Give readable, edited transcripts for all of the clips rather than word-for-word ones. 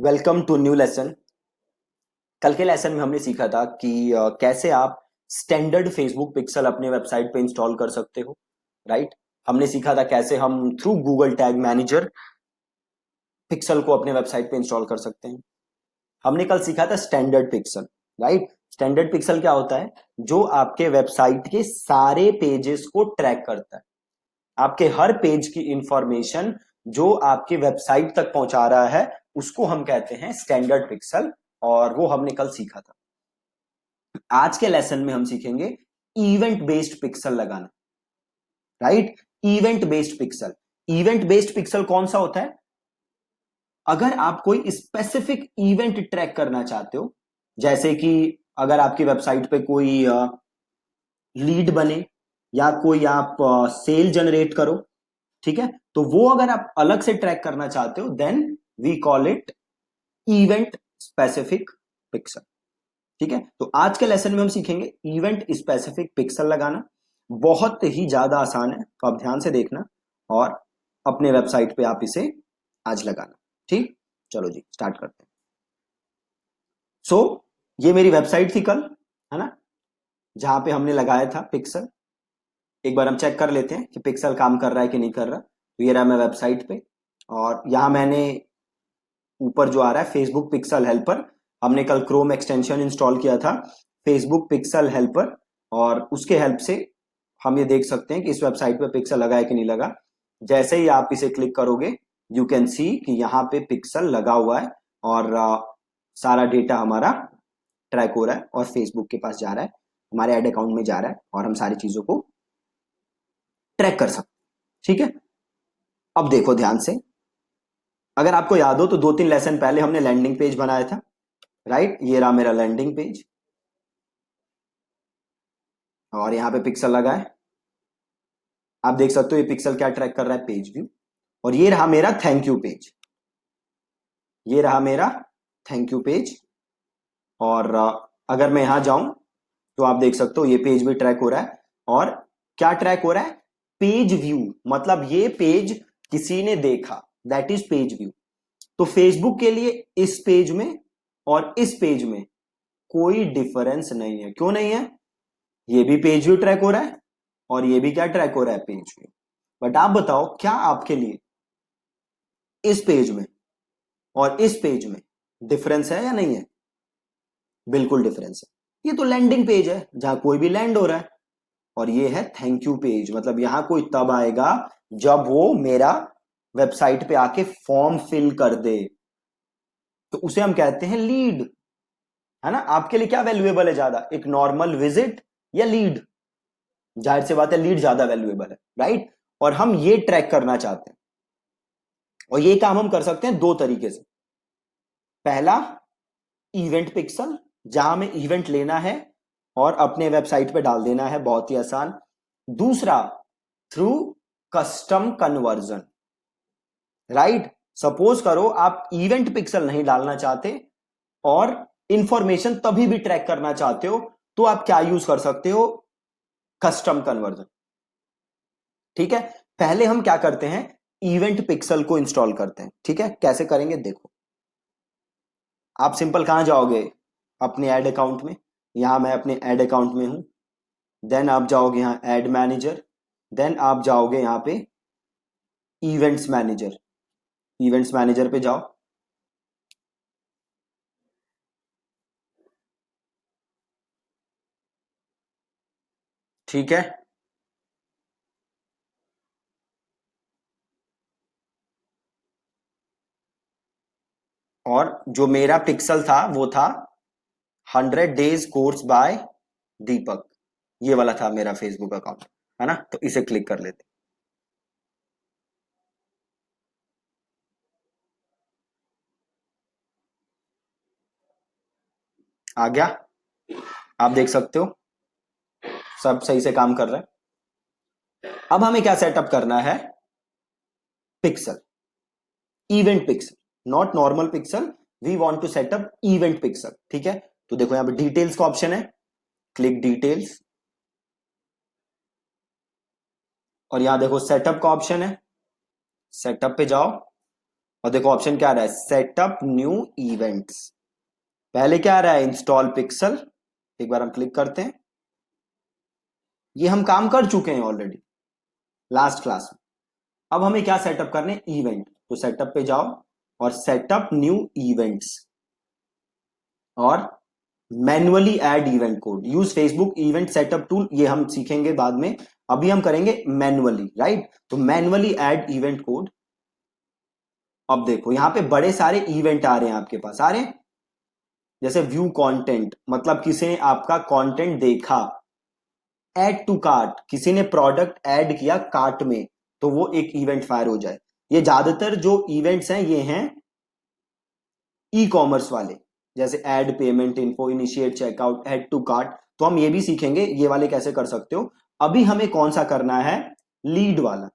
Welcome to new lesson. कल के lesson में हमने सीखा था कि कैसे आप स्टैंडर्ड फेसबुक पिक्सल अपने वेबसाइट पे इंस्टॉल कर सकते हो। राइट। हमने सीखा था कैसे हम through Google tag manager pixel को अपने वेबसाइट पे इंस्टॉल कर सकते हैं। हमने कल सीखा था standard pixel. Right. Standard pixel क्या होता है? जो आपके वेबसाइट के सारे पेजेस को ट्रैक करता है। आपके हर पेज की इंफॉर्मेशन जो आपके वेबसाइट तक पहुंचा रहा है उसको हम कहते हैं स्टैंडर्ड पिक्सल। और वो हमने कल सीखा था। आज के लेसन में हम सीखेंगे इवेंट बेस्ड पिक्सल लगाना। Right. Event based pixel. Event based pixel कौन सा होता है? अगर आप कोई स्पेसिफिक इवेंट ट्रैक करना चाहते हो, जैसे कि अगर आपकी वेबसाइट पे कोई लीड बने या कोई आप सेल जनरेट करो, ठीक है, तो वो अगर आप अलग से ट्रैक करना चाहते हो then we call it event specific pixel. ठीक है, तो आज के लेसन में हम सीखेंगे इवेंट स्पेसिफिक पिक्सल लगाना। बहुत ही ज्यादा आसान है, तो आप ध्यान से देखना और अपने वेबसाइट पे आप इसे आज लगाना। ठीक, चलो जी स्टार्ट करते हैं। सो ये मेरी वेबसाइट थी कल, है ना, जहां पे हमने लगाया था पिक्सल। एक बार हम चेक कर लेते हैं कि पिक्सल काम कर रहा है कि नहीं कर रहा। तो ये रहा मैं वेबसाइट पे, और यहां मैंने ऊपर जो आ रहा है फेसबुक पिक्सल हेल्पर, हमने कल क्रोम एक्सटेंशन इंस्टॉल किया था फेसबुक पिक्सल हेल्पर, और उसके हेल्प से हम ये देख सकते हैं कि इस वेबसाइट पे पिक्सल लगा है कि नहीं लगा। जैसे ही आप इसे क्लिक करोगे यू कैन सी कि यहाँ पे पिक्सल लगा हुआ है, और सारा डेटा हमारा ट्रैक हो रहा है और फेसबुक के पास जा रहा है, हमारे एड अकाउंट में जा रहा है, और हम सारी चीजों को ट्रैक कर सकते हैं। ठीक है, अब देखो ध्यान से। अगर आपको याद हो तो 2-3 लेसन पहले हमने लैंडिंग पेज बनाया था। राइट, ये रहा मेरा लैंडिंग पेज, और यहाँ पे पिक्सल लगा है। आप देख सकते हो ये पिक्सल क्या ट्रैक कर रहा है, पेज व्यू। और ये रहा मेरा थैंक यू पेज, ये रहा मेरा थैंक यू पेज। और अगर मैं यहां जाऊं तो आप देख सकते हो ये पेज भी ट्रैक हो रहा है। और क्या ट्रैक हो रहा है? पेज व्यू, मतलब ये पेज किसी ने देखा, दैट इज पेज व्यू। तो फेसबुक के लिए इस पेज में और इस पेज में कोई डिफरेंस नहीं है। क्यों नहीं है? ये भी पेज व्यू ट्रैक हो रहा है और ये भी क्या ट्रैक हो रहा है, पेज व्यू। बट आप बताओ क्या आपके लिए इस पेज में और इस पेज में डिफरेंस है या नहीं है? बिल्कुल डिफरेंस है। ये तो लैंडिंग पेज है जहां कोई भी लैंड हो रहा है, और ये है थैंक यू पेज, मतलब यहां कोई तब आएगा जब वो मेरा वेबसाइट पे आके फॉर्म फिल कर दे, तो उसे हम कहते हैं लीड। है ना, आपके लिए क्या वैल्यूएबल है ज्यादा, एक नॉर्मल विजिट या लीड? जाहिर सी बात है लीड ज्यादा वैल्यूएबल है। राइट, और हम ये ट्रैक करना चाहते हैं, और ये काम हम कर सकते हैं दो तरीके से। पहला, इवेंट पिक्सल, जहां में इवेंट लेना है और अपने वेबसाइट पे डाल देना है, बहुत ही आसान। दूसरा, through custom conversion. Right, suppose करो आप इवेंट पिक्सल नहीं डालना चाहते और इंफॉर्मेशन तभी भी ट्रैक करना चाहते हो, तो आप क्या यूज कर सकते हो? Custom conversion. ठीक है, पहले हम क्या करते हैं, इवेंट पिक्सल को इंस्टॉल करते हैं। ठीक है, कैसे करेंगे देखो। आप सिंपल कहां जाओगे, अपने ऐड अकाउंट में। यहां मैं अपने ऐड अकाउंट में हूं। देन आप जाओगे यहां एड मैनेजर। देन आप जाओगे यहां पे इवेंट्स मैनेजर। इवेंट्स मैनेजर पे जाओ। ठीक है, और जो मेरा पिक्सल था वो था 100 डेज कोर्स बाय दीपक। ये वाला था मेरा फेसबुक अकाउंट, है ना, तो इसे क्लिक कर लेते। आ गया, आप देख सकते हो सब सही से काम कर रहा है। अब हमें क्या सेटअप करना है, pixel, event pixel, not normal pixel. We want to setup event pixel. ठीक है, तो देखो यहां पे डिटेल्स का ऑप्शन है, क्लिक डिटेल्स। और यहां देखो सेटअप का ऑप्शन है, सेटअप पे जाओ। और देखो ऑप्शन क्या आ रहा है, सेटअप न्यू इवेंट्स। पहले क्या आ रहा है, इंस्टॉल पिक्सल। एक बार हम क्लिक करते हैं, ये हम काम कर चुके हैं ऑलरेडी लास्ट क्लास में। अब हमें क्या सेटअप करने, इवेंट। तो सेटअप पे जाओ और सेटअप न्यू इवेंट्स, और manually add event code, use Facebook event setup tool, ये हम सीखेंगे बाद में। अभी हम करेंगे मैन्युअली, राइट। तो मैन्युअली ऐड इवेंट कोड। अब देखो यहां पे बड़े सारे इवेंट आ रहे हैं आपके पास, आ रहे हैं। जैसे व्यू कंटेंट, मतलब किसी ने आपका कंटेंट देखा। ऐड टू कार्ट, किसी ने प्रोडक्ट ऐड किया कार्ट में, तो वो एक इवेंट फायर हो जाए। ये ज्यादातर जो इवेंट्स हैं ये हैं ई कॉमर्स वाले, जैसे add payment info, initiate checkout, add to cart. तो हम ये भी सीखेंगे ये वाले कैसे कर सकते हो। अभी हमें कौन सा करना है, लीड वाला,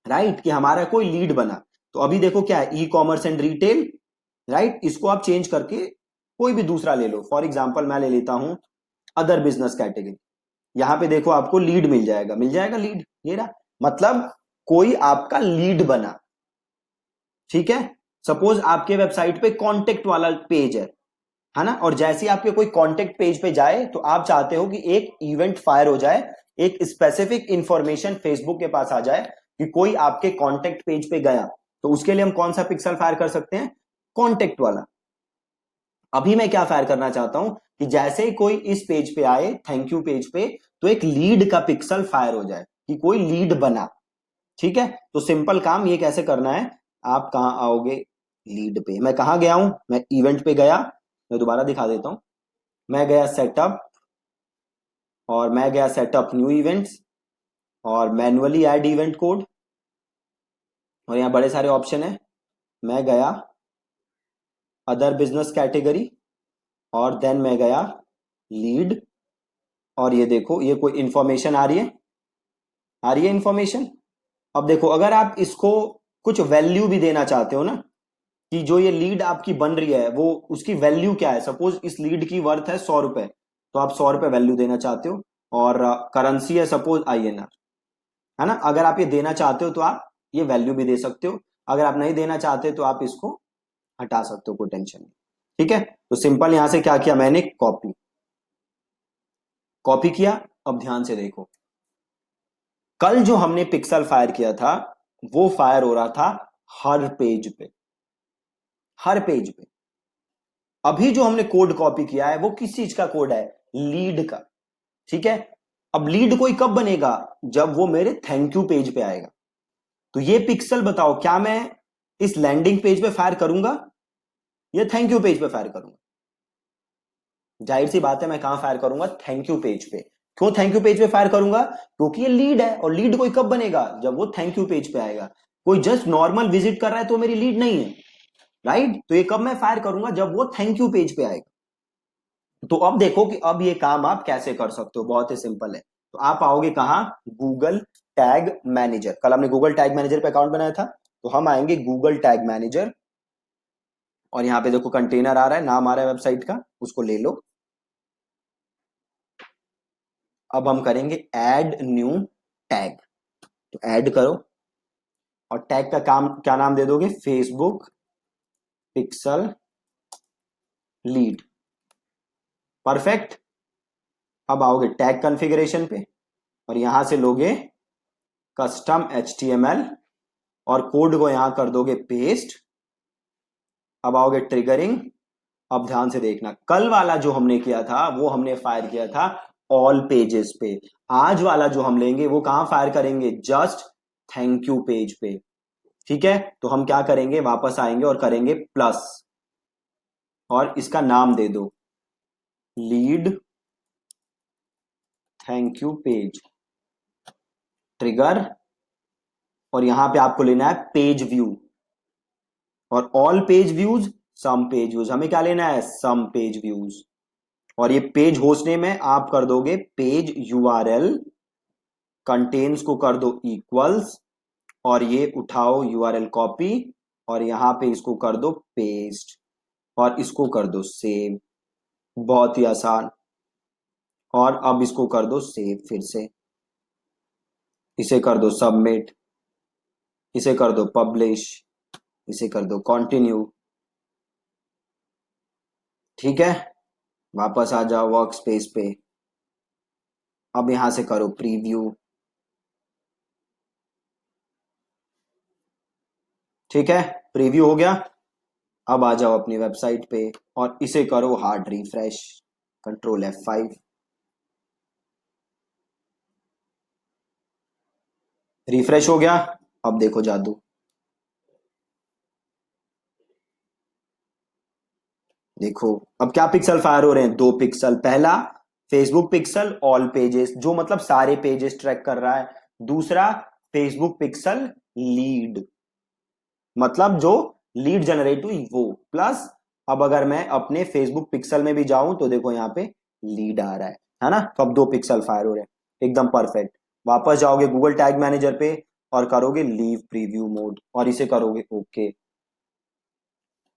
राइट, कि हमारा कोई लीड बना। तो अभी देखो क्या है, e commerce and retail, right. इसको आप चेंज करके कोई भी दूसरा ले लो। फॉर एग्जाम्पल मैं ले लेता हूं अदर बिजनेस कैटेगरी। यहां पे देखो आपको लीड मिल जाएगा, मिल जाएगा लीड, ये रहा। मतलब कोई आपका लीड बना, ठीक है। सपोज आपके वेबसाइट पे कॉन्टेक्ट वाला पेज है ना, और जैसे ही आपके कोई कॉन्टेक्ट पेज पे जाए तो आप चाहते हो कि एक इवेंट फायर हो जाए, एक स्पेसिफिक इंफॉर्मेशन फेसबुक के पास आ जाए कि कोई आपके कॉन्टेक्ट पेज पे गया। तो उसके लिए हम कौन सा पिक्सल फायर कर सकते हैं, कॉन्टेक्ट वाला। अभी मैं क्या फायर करना चाहता हूं कि जैसे ही कोई इस पेज पे आए, थैंक यू पेज पे, तो एक लीड का पिक्सल फायर हो जाए कि कोई लीड बना, ठीक है। तो सिंपल काम ये कैसे करना है, आप कहां आओगे, लीड पे। मैं कहां गया हूं, मैं इवेंट पे गया। मैं दोबारा दिखा देता हूं, मैं गया सेटअप, और मैं गया सेटअप न्यू इवेंट्स, और मैन्युअली ऐड इवेंट कोड, और यहाँ बड़े सारे ऑप्शन है। मैं गया अदर बिजनेस कैटेगरी, और देन मैं गया लीड। और ये देखो ये कोई इंफॉर्मेशन आ रही है, आ रही है इंफॉर्मेशन। अब देखो अगर आप इसको कुछ वैल्यू भी देना चाहते हो ना, कि जो ये लीड आपकी बन रही है वो उसकी वैल्यू क्या है। सपोज इस लीड की वर्थ है 100 रुपए, तो आप 100 रुपए वैल्यू देना चाहते हो, और करेंसी है सपोज INR, है ना। अगर आप ये देना चाहते हो तो आप ये वैल्यू भी दे सकते हो, अगर आप नहीं देना चाहते तो आप इसको हटा सकते हो, कोई टेंशन नहीं, ठीक है। तो सिंपल यहां से क्या किया मैंने, कॉपी, कॉपी किया। अब ध्यान से देखो, कल जो हमने पिक्सल फायर किया था वो फायर हो रहा था हर पेज पे, हर पेज पे। अभी जो हमने कोड कॉपी किया है वो किस चीज का कोड है, लीड का, ठीक है। अब लीड कोई कब बनेगा, जब वो मेरे थैंक यू पेज पे आएगा। तो ये पिक्सल बताओ, क्या मैं इस लैंडिंग पेज पे फायर करूंगा या थैंक यू पेज पे फायर करूंगा। जाहिर सी बात है मैं कहां फायर करूंगा, थैंक यू पेज पे। क्यों थैंक यू पेज पे फायर करूंगा, क्योंकि ये लीड है, और लीड कोई कब बनेगा, जब वो थैंक यू पेज पे आएगा। कोई जस्ट नॉर्मल विजिट कर रहा है तो मेरी लीड नहीं है, राइट। तो ये कब मैं फायर करूंगा, जब वो थैंक यू पेज पे आएगा। तो अब देखो कि अब ये काम आप कैसे कर सकते हो, बहुत ही सिंपल है। तो आप आओगे कहां, गूगल टैग मैनेजर। कल हमने गूगल टैग मैनेजर पे अकाउंट बनाया था, तो हम आएंगे गूगल टैग मैनेजर, और यहां पे देखो कंटेनर आ रहा है, नाम आ रहा है वेबसाइट का, उसको ले लो। अब हम करेंगे ऐड न्यू टैग। तो ऐड करो, और टैग का काम क्या नाम दे दोगे, फेसबुक पिक्सल लीड, परफेक्ट। अब आओगे टैग कॉन्फ़िगरेशन पे, और यहां से लोगे कस्टम HTML, और कोड को यहां कर दोगे पेस्ट। अब आओगे ट्रिगरिंग। अब ध्यान से देखना, कल वाला जो हमने किया था वो हमने फायर किया था ऑल पेजेस पे। आज वाला जो हम लेंगे वो कहां फायर करेंगे, जस्ट थैंक यू पेज पे, ठीक है। तो हम क्या करेंगे, वापस आएंगे और करेंगे प्लस, और इसका नाम दे दो lead thank you page, trigger. और यहां पे आपको लेना है पेज व्यू, और ऑल पेज व्यूज, सम पेज व्यूज। हमें क्या लेना है, सम पेज व्यूज। और ये पेज होस्ट नेम है, आप कर दोगे पेज URL, कंटेन्स को कर दो इक्वल्स, और ये उठाओ URL कॉपी, और यहां पे इसको कर दो पेस्ट, और इसको कर दो सेव। बहुत ही आसान। और अब इसको कर दो सेव, फिर से इसे कर दो सबमिट, इसे कर दो पब्लिश, इसे कर दो कंटिन्यू। ठीक है, वापस आ जाओ वर्क स्पेस पे। अब यहां से करो प्रीव्यू। ठीक है, प्रीव्यू हो गया। अब आ जाओ अपनी वेबसाइट पे और इसे करो hard refresh. Control F5। Refresh हो गया। अब देखो जादू। देखो अब क्या पिक्सल फायर हो रहे हैं, 2 पिक्सल। पहला फेसबुक पिक्सल ऑल पेजेस, जो मतलब सारे पेजेस ट्रैक कर रहा है। दूसरा फेसबुक पिक्सल लीड, मतलब जो लीड जनरेट हुई वो। प्लस अब अगर मैं अपने फेसबुक पिक्सल में भी जाऊं तो देखो यहाँ पे लीड आ रहा है ना। तो अब 2 पिक्सल फायर हो रहे हैं, एकदम परफेक्ट। वापस जाओगे गूगल टैग मैनेजर पे और करोगे लीव प्रीव्यू मोड और इसे करोगे ओके।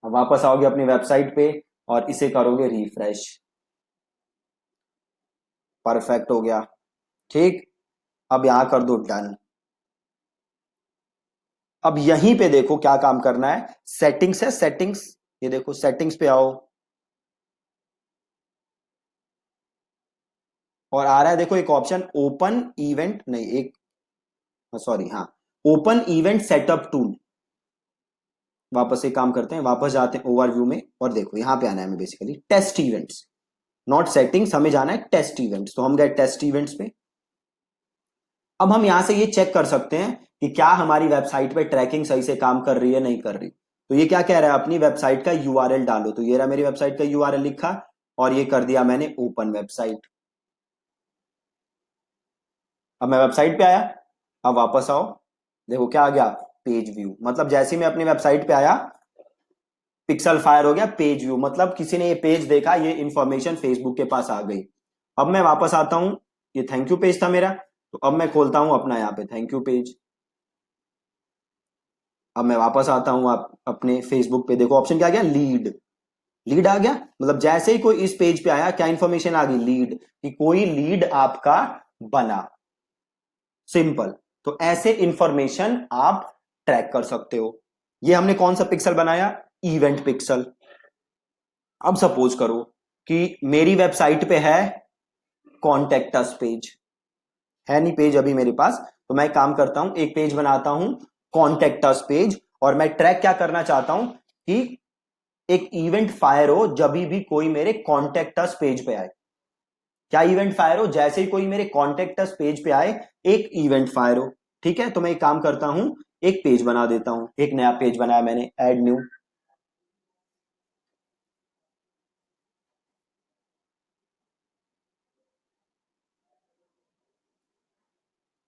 अब वापस आओगे अपनी वेबसाइट पे और इसे करोगे रिफ्रेश। परफेक्ट हो गया। ठीक, अब यहां कर दो डन। अब यहीं पे देखो क्या काम करना है, सेटिंग्स है, सेटिंग्स। ये देखो सेटिंग्स पे आओ और आ रहा है देखो एक ऑप्शन ओपन इवेंट, नहीं एक, सॉरी हाँ, ओपन इवेंट सेटअप टूल। वापस एक काम करते हैं, वापस जाते हैं ओवरव्यू में और देखो यहां पे आना है हमें basically test events, not settings, हमें जाना है टेस्ट इवेंट्स। तो हम गए टेस्ट इवेंट्स पे। अब हम यहां से ये चेक कर सकते हैं कि क्या हमारी वेबसाइट पे ट्रैकिंग सही से काम कर रही है नहीं कर रही। तो ये क्या कह रहा है, अपनी वेबसाइट का यूआरएल डालो। तो ये रहा मेरी वेबसाइट का यूआरएल लिखा और ये कर दिया मैंने ओपन वेबसाइट। अब मैं वेबसाइट पे आया। अब वापस आओ, देखो क्या आ गया, पेज व्यू। मतलब जैसे ही मैं अपनी वेबसाइट पे आया पिक्सल फायर हो गया पेज व्यू, मतलब किसी ने ये पेज देखा, ये इंफॉर्मेशन फेसबुक के पास आ गई। अब मैं वापस आता हूं, ये थैंक यू पेज था मेरा। तो अब मैं खोलता हूं अपना यहाँ पे थैंक यू पेज। अब मैं वापस आता हूं आप अपने फेसबुक पे, देखो ऑप्शन क्या आ गया, लीड। लीड आ गया, मतलब जैसे ही कोई इस पेज पे आया क्या इंफॉर्मेशन आ गई, लीड, कि कोई लीड आपका बना। सिंपल। तो ऐसे इंफॉर्मेशन आप ट्रैक कर सकते हो। ये हमने कौन सा पिक्सल बनाया, इवेंट पिक्सल। अब सपोज करो कि मेरी वेबसाइट पे है कॉन्टेक्ट अस पेज, है नहीं पेज अभी मेरे पास। तो मैं एक काम करता हूं, एक पेज बनाता हूं कॉन्टेक्ट अस पेज, और मैं ट्रैक क्या करना चाहता हूं कि एक इवेंट फायर हो जब भी कोई मेरे कॉन्टेक्ट अस पेज पे आए। क्या इवेंट फायर हो, जैसे ही कोई मेरे कॉन्टेक्ट अस पेज पे आए एक इवेंट फायर हो। ठीक है, तो मैं एक काम करता हूं, एक पेज बना देता हूं, एक नया पेज बनाया मैंने, ऐड न्यू।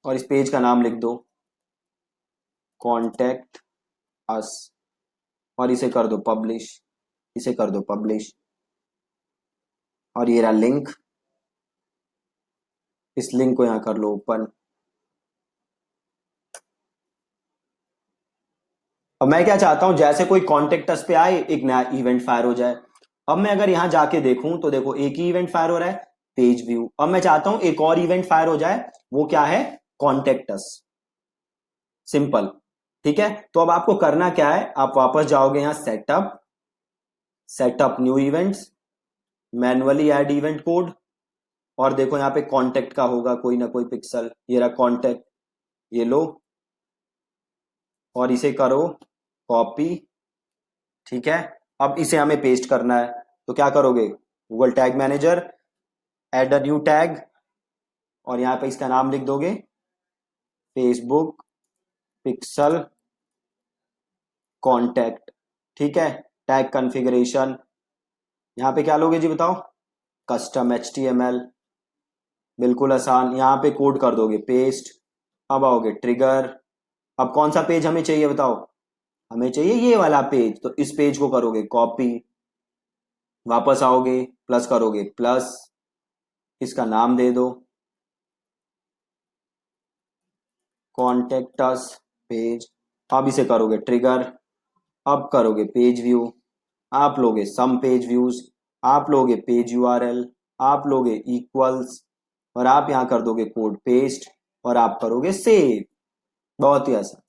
और इस पेज का नाम लिख दो कॉन्टेक्ट अस और इसे कर दो पब्लिश। इसे कर दो पब्लिश और ये रहा लिंक। इस लिंक को यहां कर लो ओपन। अब मैं क्या चाहता हूं, जैसे कोई कॉन्टेक्ट अस पे आए एक नया इवेंट फायर हो जाए। अब मैं अगर यहां जाके देखूं तो देखो एक ही इवेंट फायर हो रहा है, पेज व्यू। अब मैं चाहता हूं एक और इवेंट फायर हो जाए, वो क्या है, कॉन्टेक्ट अस। सिंपल। ठीक है, तो अब आपको करना क्या है, आप वापस जाओगे यहां setup, setup new events, manually add event code, और देखो यहाँ पे कॉन्टेक्ट का होगा कोई ना कोई पिक्सल, ये रहा कॉन्टेक्ट। ये लो और इसे करो कॉपी। ठीक है, अब इसे हमें पेस्ट करना है। तो क्या करोगे, Google tag manager, add a new tag, और यहाँ पे इसका नाम लिख दोगे फेसबुक पिक्सल कॉन्टेक्ट। ठीक है, टैग कॉन्फ़िगरेशन, यहाँ पे क्या लोगे जी बताओ, कस्टम HTML। बिल्कुल आसान, यहाँ पे कोड कर दोगे पेस्ट। अब आओगे ट्रिगर। अब कौन सा पेज हमें चाहिए बताओ, हमें चाहिए ये वाला पेज, तो इस पेज को करोगे कॉपी। वापस आओगे प्लस करोगे प्लस, इसका नाम दे दो कॉन्टेक्ट अस पेज। अब इसे करोगे ट्रिगर। अब करोगे पेज व्यू, आप लोगे सम पेज व्यूज, आप लोगे पेज यूआरएल, आप लोगे इक्वल्स, और आप यहां कर दोगे कोड पेस्ट और आप करोगे सेव। बहुत ही आसान।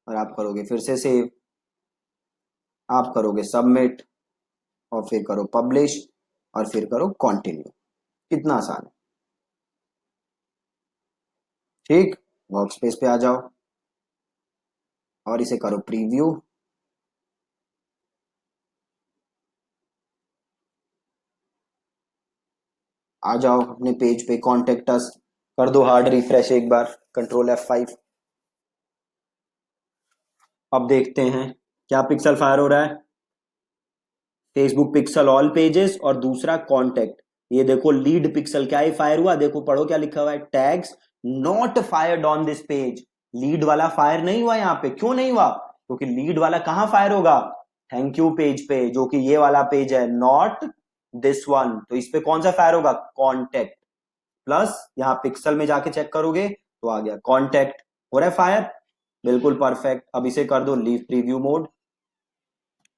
और आप करोगे फिर से सेव। आप करोगे सबमिट और फिर करो पब्लिश और फिर करो कंटिन्यू। कितना आसान है। ठीक, वर्क स्पेस पे आ जाओ और इसे करो प्रीव्यू। आ जाओ अपने पेज पे, कॉन्टेक्ट अस कर दो हार्ड रिफ्रेश एक बार, कंट्रोल F5। अब देखते हैं क्या पिक्सल फायर हो रहा है। फेसबुक पिक्सल ऑल पेजेस और दूसरा कांटेक्ट। ये देखो लीड पिक्सल क्या ही फायर हुआ, देखो पढ़ो क्या लिखा हुआ है, tags not fired on this page. Lead वाला फायर नहीं हुआ यहाँ पे, क्यों नहीं हुआ? क्योंकि लीड वाला कहां फायर होगा? थैंक यू पेज पे, जो कि ये वाला पेज है, नॉट दिस वन। तो इस पे कौन सा फायर होगा? कॉन्टेक्ट। प्लस यहाँ पिक्सल में जाके चेक करोगे तो आ गया कॉन्टेक्ट। हो रहा है फायर, बिल्कुल परफेक्ट। अब इसे कर दो लीव प्रीव्यू मोड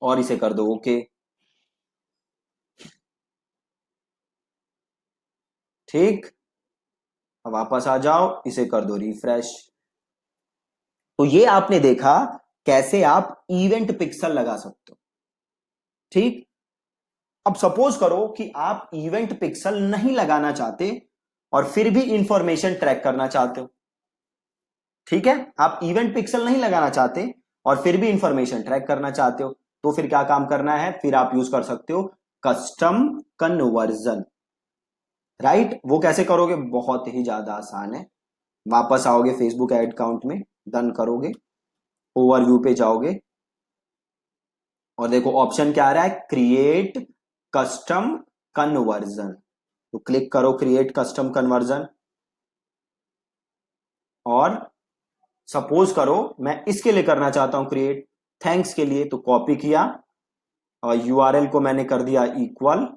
और इसे कर दो ओके। ठीक, अब वापस आ जाओ, इसे कर दो रिफ्रेश। तो ये आपने देखा कैसे आप इवेंट पिक्सल लगा सकते हो। ठीक, अब सपोज करो कि आप इवेंट पिक्सल नहीं लगाना चाहते और फिर भी इंफॉर्मेशन ट्रैक करना चाहते हो। ठीक है, आप इवेंट पिक्सल नहीं लगाना चाहते और फिर भी इंफॉर्मेशन ट्रैक करना चाहते हो, तो फिर क्या काम करना है? फिर आप यूज कर सकते हो कस्टम कन्वर्जन। राइट, वो कैसे करोगे? बहुत ही ज्यादा आसान है। वापस आओगे फेसबुक एड अकाउंट में, डन करोगे, ओवरव्यू पे जाओगे और देखो ऑप्शन क्या आ रहा है, क्रिएट कस्टम कन्वर्जन। तो क्लिक करो क्रिएट कस्टम कन्वर्जन और सपोज करो मैं इसके लिए करना चाहता हूं क्रिएट, थैंक्स के लिए, तो कॉपी किया और यूआरएल को मैंने कर दिया इक्वल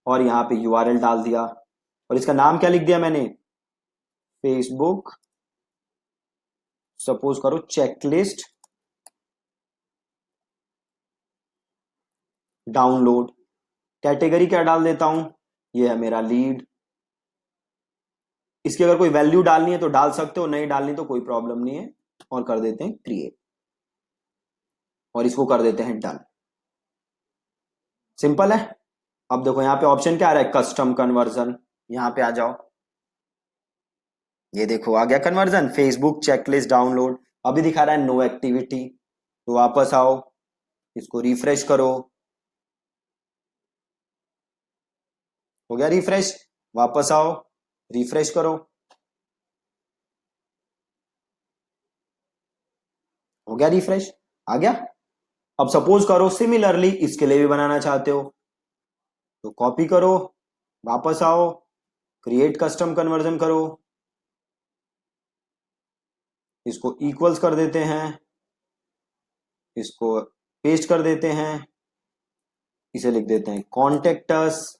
और यहां पे यूआरएल डाल दिया और इसका नाम क्या लिख दिया मैंने? फेसबुक सपोज करो चेकलिस्ट डाउनलोड। कैटेगरी क्या डाल देता हूं? ये है मेरा लीड। इसकी अगर कोई वैल्यू डालनी है तो डाल सकते हो, नहीं डालनी तो कोई प्रॉब्लम नहीं है। और कर देते हैं क्रिएट और इसको कर देते हैं डन। सिंपल है। अब देखो यहां पे ऑप्शन क्या आ रहा है, कस्टम कन्वर्जन। यहां पे आ जाओ, ये देखो आ गया कन्वर्जन, फेसबुक चेकलिस्ट डाउनलोड। अभी दिखा रहा है नो एक्टिविटी, तो वापस आओ, इसको रिफ्रेश करो, हो गया रिफ्रेश। वापस आओ, रिफ्रेश करो, हो गया रिफ्रेश, आ गया। अब सपोज करो सिमिलरली इसके लिए भी बनाना चाहते हो, तो कॉपी करो, वापस आओ, क्रिएट कस्टम कन्वर्जन करो, इसको इक्वल्स कर देते हैं, इसको पेस्ट कर देते हैं, इसे लिख देते हैं कॉन्टेक्ट अस,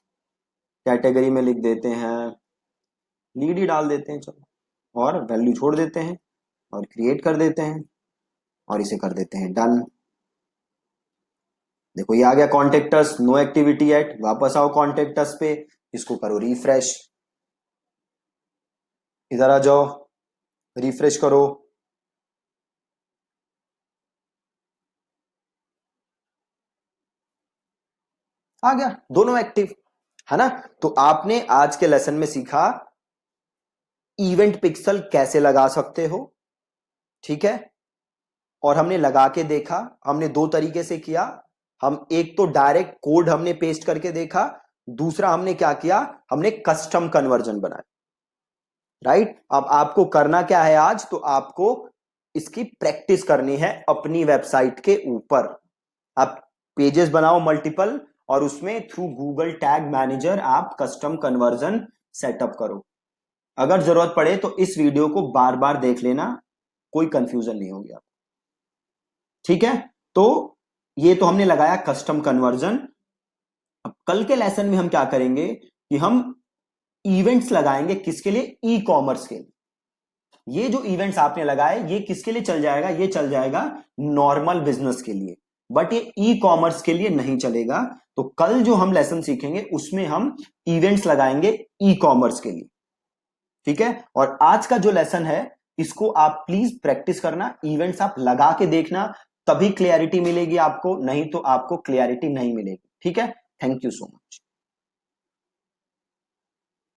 कैटेगरी में लिख देते हैं लीड ही डाल देते हैं, चलो, और वैल्यू छोड़ देते हैं और क्रिएट कर देते हैं और इसे कर देते हैं डन। देखो ये आ गया कॉन्टेक्टस, नो एक्टिविटी एट। वापस आओ कॉन्टेक्टस पे, इसको करो रिफ्रेश, इधर आ जाओ, रिफ्रेश करो, आ गया दोनों एक्टिव, है ना। तो आपने आज के लेसन में सीखा इवेंट पिक्सल कैसे लगा सकते हो। ठीक है, और हमने लगा के देखा, हमने दो तरीके से किया। हम एक तो डायरेक्ट कोड हमने पेस्ट करके देखा, दूसरा हमने क्या किया, हमने कस्टम कन्वर्जन बनाया। राइट, अब आपको करना क्या है आज, तो आपको इसकी प्रैक्टिस करनी है अपनी वेबसाइट के ऊपर। आप पेजेस बनाओ मल्टीपल और उसमें थ्रू गूगल टैग मैनेजर आप कस्टम कन्वर्जन सेटअप करो। अगर जरूरत पड़े तो इस वीडियो को बार बार देख लेना, कोई कंफ्यूजन नहीं होगी आप। ठीक है, तो ये तो हमने लगाया कस्टम कन्वर्जन। अब कल के लेसन में हम क्या करेंगे कि हम इवेंट्स लगाएंगे, किसके लिए? ई कॉमर्स के लिए। ये जो इवेंट्स आपने लगाए ये किसके लिए चल जाएगा? ये चल जाएगा नॉर्मल बिजनेस के लिए, बट ये ई कॉमर्स के लिए नहीं चलेगा। तो कल जो हम लेसन सीखेंगे उसमें हम इवेंट्स लगाएंगे ई कॉमर्स के लिए। ठीक है, और आज का जो लेसन है इसको आप प्लीज प्रैक्टिस करना, इवेंट्स आप लगा के देखना, तभी क्लियरिटी मिलेगी आपको, नहीं तो आपको क्लियरिटी नहीं मिलेगी। ठीक है, थैंक यू सो मच।